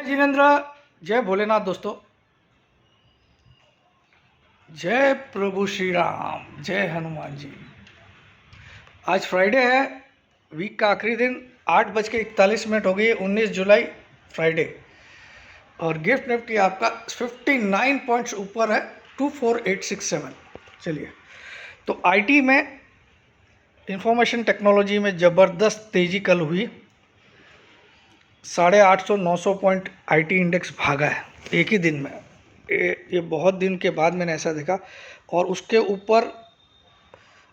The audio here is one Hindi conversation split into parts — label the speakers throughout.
Speaker 1: जिनेन्द्र, जय भोलेनाथ दोस्तों। जय प्रभु श्री राम, जय हनुमान जी। आज फ्राइडे है, वीक का आखिरी दिन। 8:41 हो गई है, 19 जुलाई फ्राइडे। और गिफ्ट निफ्टी आपका 59 पॉइंट्स ऊपर है, 24867। चलिए, तो आईटी में, इंफॉर्मेशन टेक्नोलॉजी में ज़बरदस्त तेज़ी कल हुई। 850-900 पॉइंट आईटी इंडेक्स भागा है एक ही दिन में। ये बहुत दिन के बाद मैंने ऐसा देखा। और उसके ऊपर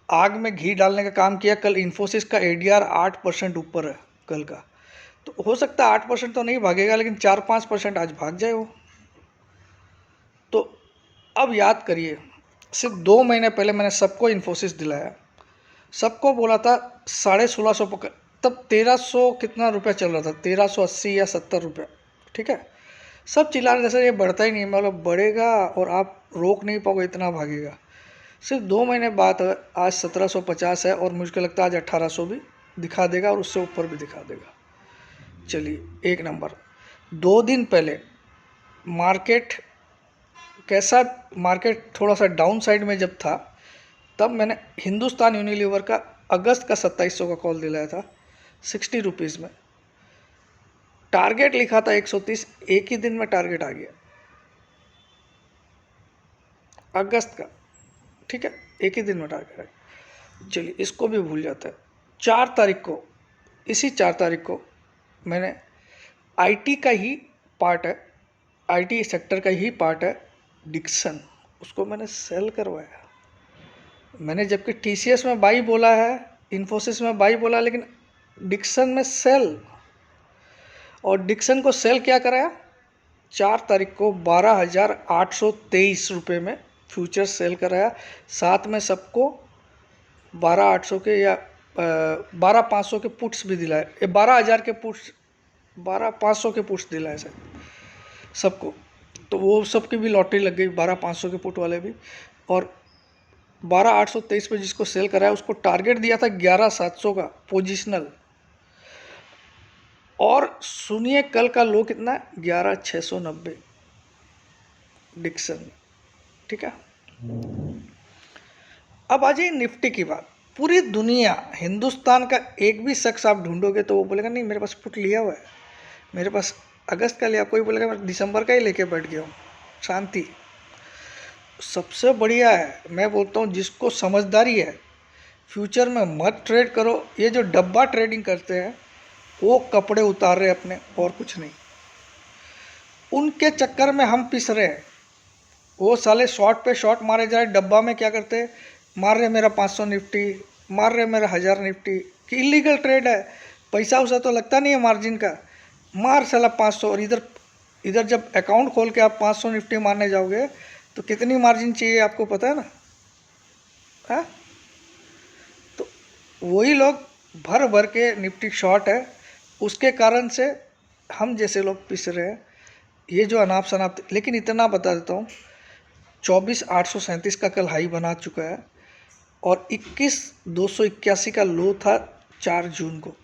Speaker 1: आग में घी डालने का काम किया। कल इन्फोसिस का एडीआर 8% ऊपर है कल का। तो हो सकता है 8% तो नहीं भागेगा, लेकिन 4-5% आज भाग जाए वो। तो अब याद करिए, सिर्फ 2 महीने पहले मैंने सबको इन्फोसिस दिलाया, सबको बोला था 1650 पकड़, तब 1300 कितना रुपया चल रहा था, 1380 या 70 रुपया। ठीक है, सब चिल्ला रहे जैसे ये बढ़ता ही नहीं, मतलब बढ़ेगा और आप रोक नहीं पाओगे, इतना भागेगा। सिर्फ 2 महीने बाद आज 1750 है, और मुझे लगता है आज 1800 भी दिखा देगा और उससे ऊपर भी दिखा देगा। चलिए, एक नंबर। 2 दिन पहले मार्केट कैसा, मार्केट थोड़ा सा डाउन साइड में जब था, तब मैंने हिंदुस्तान यूनिलीवर का अगस्त का 2700 का कॉल दिलाया था 60 रुपीज़ में। टारगेट लिखा था 130, एक ही दिन में टारगेट आ गया अगस्त का। ठीक है, एक ही दिन में टारगेट आ गया। चलिए, इसको भी भूल जाता है। 4 तारीख को, इसी 4 तारीख को मैंने आईटी का ही पार्ट है, आईटी सेक्टर का ही पार्ट है डिक्सन, उसको मैंने सेल करवाया। मैंने जबकि टीसीएस में बाई बोला है, इन्फोसिस में बाई बोला, लेकिन डिक्सन में सेल। और डिक्सन को सेल क्या कराया, 4 तारीख को 12,823 रुपये में फ्यूचर सेल कराया। साथ में सबको 12,800 के या 12,500 के पुट्स भी दिलाए, 12,000 के पुट्स, 12,500 के पुट्स दिलाए सर सबको। तो वो सबकी भी लॉटरी लग गई, 12,500 के पुट वाले भी। और 12,823 पे जिसको सेल कराया उसको टारगेट दिया था 11,700 का पोजिशनल। और सुनिए कल का लो कितना है, 11,690 डिक्सन। ठीक है, अब आ जाइए निफ्टी की बात। पूरी दुनिया, हिंदुस्तान का एक भी शख्स आप ढूंढोगे तो वो बोलेगा नहीं मेरे पास पुट लिया हुआ है, मेरे पास अगस्त का लिया। कोई बोलेगा मैं दिसंबर का ही लेके बैठ गया हूँ। शांति सबसे बढ़िया है। मैं बोलता हूँ जिसको समझदारी है, फ्यूचर में मत ट्रेड करो। ये जो डब्बा ट्रेडिंग करते हैं वो कपड़े उतार रहे अपने, और कुछ नहीं। उनके चक्कर में हम पिस रहे हैं। वो साले शॉर्ट पे शॉर्ट मारे जा रहे। डब्बा में क्या करते हैं, मार रहे मेरा 500 निफ्टी, मार रहे मेरा 1000 निफ्टी, कि इलीगल ट्रेड है, पैसा उसा तो लगता नहीं है मार्जिन का, मार साला 500। और इधर इधर जब अकाउंट खोल के आप 500 निफ्टी मारने जाओगे तो कितनी मार्जिन चाहिए आपको पता है ना, है? तो वही लोग भर भर के निफ्टी शॉर्ट है, उसके कारण से हम जैसे लोग पिस रहे हैं। ये जो अनाप शनाप, लेकिन इतना बता देता हूँ, 24,837 का कल हाई बना चुका है, और 21,281 का लो था 4 जून को।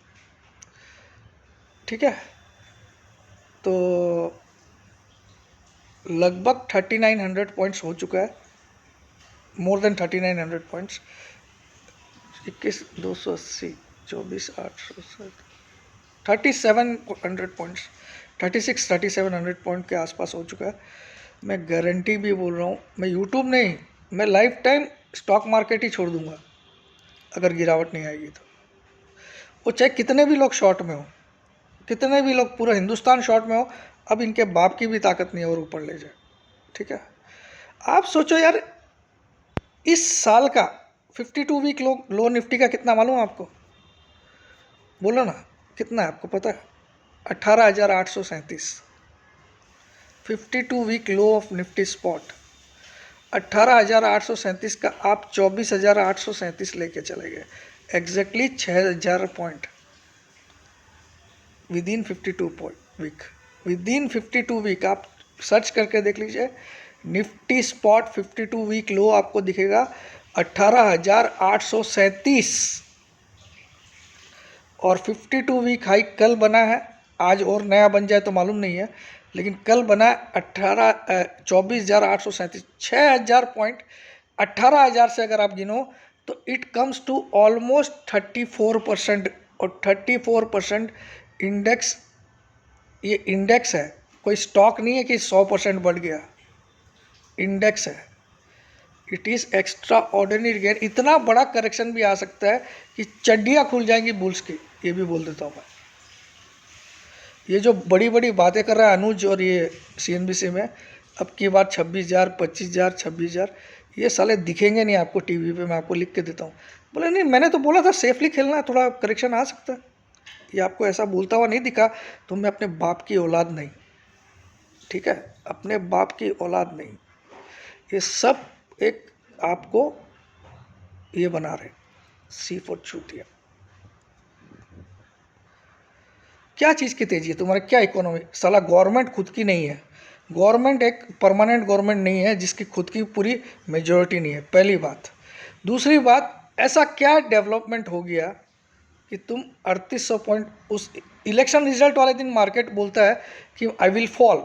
Speaker 1: ठीक है, तो लगभग 3900 पॉइंट्स हो चुका है, more than 3900 points. 21,280, 24,807, 3700 points, 3700 point के आसपास हो चुका है। मैं गारंटी भी बोल रहा हूँ, मैं यूट्यूब नहीं, मैं लाइफ टाइम स्टॉक मार्केट ही छोड़ दूंगा अगर गिरावट नहीं आएगी तो। वो चाहे कितने भी लोग शॉर्ट में हो, कितने भी लोग, पूरा हिंदुस्तान शॉर्ट में हो, अब इनके बाप की भी ताकत नहीं है और ऊपर ले जाए। ठीक है, आप सोचो यार, इस साल का 52 वीक लो निफ्टी का कितना मालूम आपको, बोलो ना कितना है आपको पता है? 18,837। 52 week low of Nifty spot 18,837 का, आप 24,837 लेके चले गए, exactly 6,000 point with in 52 week. With in 52 week आप सर्च करके देख लीजिए, निफ्टी स्पॉट 52 वीक लो आपको दिखेगा 18,837, और 52 वीक हाई कल बना है आज और नया बन जाए तो मालूम नहीं है, लेकिन कल बना 24,837, 18,000 से अगर आप गिनो तो इट कम्स टू ऑलमोस्ट 34%। और 34% इंडेक्स, ये इंडेक्स है, कोई स्टॉक नहीं है कि 100% बढ़ गया, इंडेक्स है। It is extra ordinary gain. इतना बड़ा करेक्शन भी आ सकता है कि चड्डियाँ खुल जाएंगी बुल्स की, ये भी बोल देता हूँ मैं। ये जो बड़ी बड़ी बातें कर रहा है अनुज और ये CNBC में, अब की बार 26,000, 25,000, 26,000, ये साले दिखेंगे नहीं आपको टीवी पे, मैं आपको लिख के देता हूँ। बोले नहीं मैंने तो बोला था सेफली खेलना है, थोड़ा करेक्शन आ सकता है। ये आपको ऐसा बोलता हुआ नहीं दिखा तो मैं अपने बाप की औलाद नहीं, ठीक है, अपने बाप की औलाद नहीं। ये सब एक आपको ये बना रहे सी फॉर चूतिया। क्या चीज़ की तेजी है तुम्हारे, क्या इकोनॉमी? साला गवर्नमेंट खुद की नहीं है, गवर्नमेंट एक परमानेंट गवर्नमेंट नहीं है जिसकी खुद की पूरी मेजॉरिटी नहीं है, पहली बात। दूसरी बात, ऐसा क्या डेवलपमेंट हो गया कि तुम 3800 पॉइंट, उस इलेक्शन रिजल्ट वाले दिन मार्केट बोलता है कि I will fall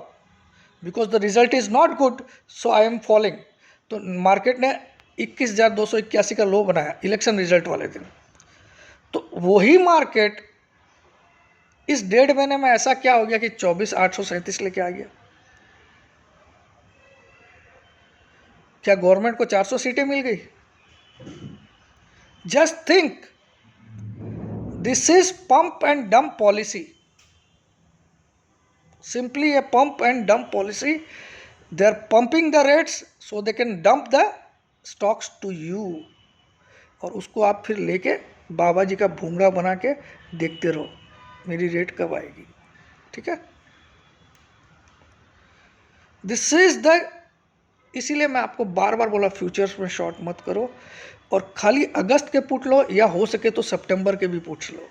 Speaker 1: because the result is not good so I am falling. तो मार्केट ने 21,281 का लो बनाया इलेक्शन रिजल्ट वाले दिन। तो वही मार्केट इस 1.5 महीने में ऐसा क्या हो गया कि 24,837 लेके आ गया? क्या गवर्नमेंट को 400 सीटें मिल गई? Just think, this is pump and dump policy, simply a pump and dump policy. They are pumping the rates so they can dump the stocks to you, और उसको आप फिर लेके बाबा जी का भूंगड़ा बना के देखते रहो मेरी रेट कब आएगी, ठीक है। दिस इज द, इसीलिए मैं आपको बार बार बोला फ्यूचर्स में शॉर्ट मत करो, और खाली अगस्त के पुट लो या हो सके तो सितंबर के भी पुट लो,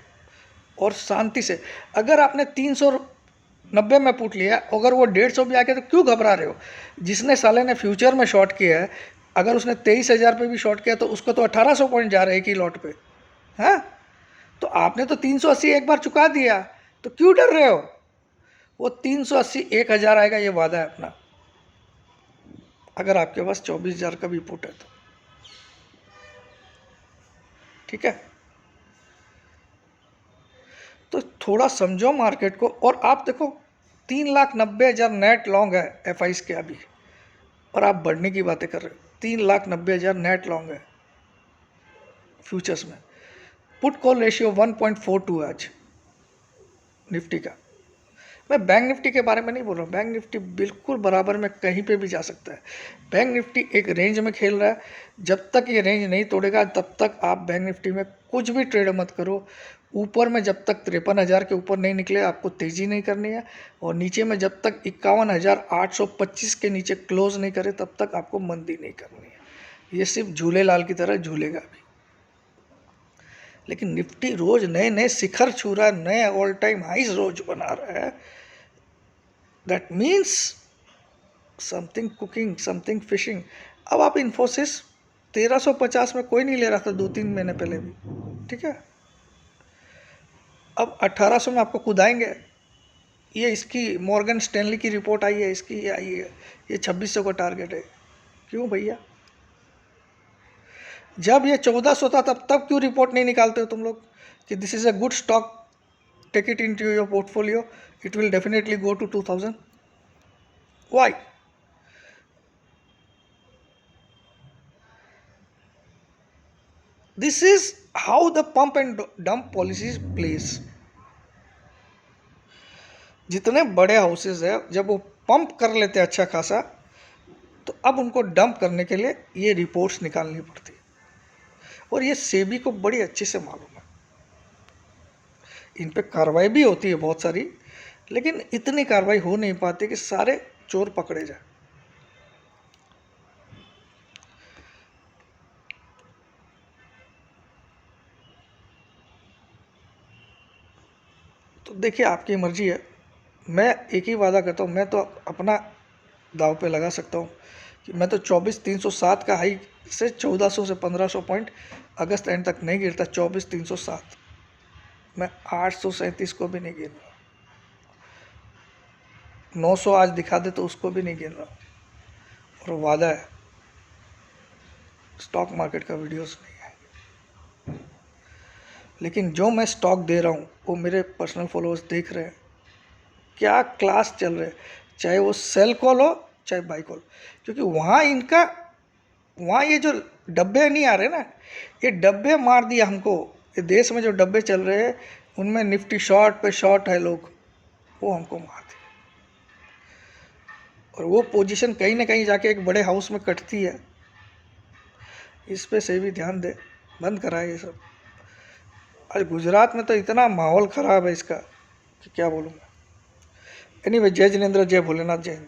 Speaker 1: और शांति से। अगर आपने 390 में पुट लिया, अगर वो 150 भी आ गया तो क्यों घबरा रहे हो? जिसने साले ने फ्यूचर में शॉर्ट किया है, अगर उसने 23,000 पे भी शॉर्ट किया तो उसको तो 1800 पॉइंट जा रहे हैं कि लॉट पे, हैं? तो आपने तो 380 एक बार चुका दिया, तो क्यों डर रहे हो? वो 380 1000 आएगा, ये वादा है अपना, अगर आपके पास 24,000 का भी पुट है तो, ठीक है। तो थोड़ा समझो मार्केट को। और आप देखो 3,90,000 नेट लॉन्ग है FIs के अभी, और आप बढ़ने की बातें कर रहे हो। 3,90,000 नेट लॉन्ग है फ्यूचर्स में। पुट कॉल रेशियो 1.42 है आज निफ्टी का। मैं बैंक निफ्टी के बारे में नहीं बोल रहा हूँ, बैंक निफ्टी बिल्कुल बराबर में कहीं पे भी जा सकता है। बैंक निफ्टी एक रेंज में खेल रहा है, जब तक ये रेंज नहीं तोड़ेगा तब तक आप बैंक निफ्टी में कुछ भी ट्रेड मत करो। ऊपर में जब तक 53,000 के ऊपर नहीं निकले आपको तेज़ी नहीं करनी है, और नीचे में जब तक 51,825 के नीचे क्लोज नहीं करे तब तक आपको मंदी नहीं करनी है। ये सिर्फ झूलेलाल की तरह झूलेगा अभी। लेकिन निफ्टी रोज नए नए शिखर छू रहा है, नए ऑल टाइम हाइज रोज बना रहा है। That means something cooking, something fishing. अब आप इन्फोसिस 1350 में कोई नहीं ले रहा था 2-3 महीने पहले भी, ठीक है। अब 1800 में आपको कुदाएंगे। ये इसकी मॉर्गन स्टैनली की रिपोर्ट आई है, इसकी ये आई है, ये 2600 का टारगेट है। क्यों भैया? जब ये 1400 था तब क्यों रिपोर्ट नहीं निकालते हो तुम लोग कि this is a good stock, take it in to your portfolio, it will definitely go to 2000? Why? This is how the pump and dump policies place. जितने बड़े हाउसेज है जब वो पंप कर लेते हैं अच्छा खासा, तो अब उनको डंप करने के लिए ये रिपोर्ट्स निकालनी पड़ती है, और ये सेबी को बड़ी अच्छे से मालूम है। इन पे कार्रवाई भी होती है बहुत सारी, लेकिन इतनी कार्रवाई हो नहीं पाती कि सारे चोर पकड़े जाए। तो देखिए आपकी मर्जी है। मैं एक ही वादा करता हूँ, मैं तो अपना दाव पे लगा सकता हूँ कि मैं तो 24,307 का हाई से 1400 से 1500 पॉइंट अगस्त एंड तक नहीं गिरता। 24,307, मैं 837 को भी नहीं गिरूँगा। 900 आज दिखा दे तो उसको भी नहीं गिन रहा, और वादा है स्टॉक मार्केट का वीडियोस नहीं है। लेकिन जो मैं स्टॉक दे रहा हूँ वो मेरे पर्सनल फॉलोअर्स देख रहे हैं, क्या क्लास चल रहे हैं, चाहे वो सेल कॉल हो चाहे बाई कॉल। क्योंकि वहाँ ये जो डब्बे नहीं आ रहे ना, ये डब्बे मार दिया हमको। ये देश में जो डब्बे चल रहे हैं उनमें निफ्टी शॉर्ट पे शॉर्ट है लोग, वो हमको मार दिया। और वो पोजीशन कहीं ना कहीं जाके एक बड़े हाउस में कटती है। इस पे से भी ध्यान दे, बंद कराए ये सब। आज गुजरात में तो इतना माहौल ख़राब है इसका कि क्या बोलूँ मैं। एनीवे, जय जिनेंद्र, जय भोलेनाथ, जय हिंद।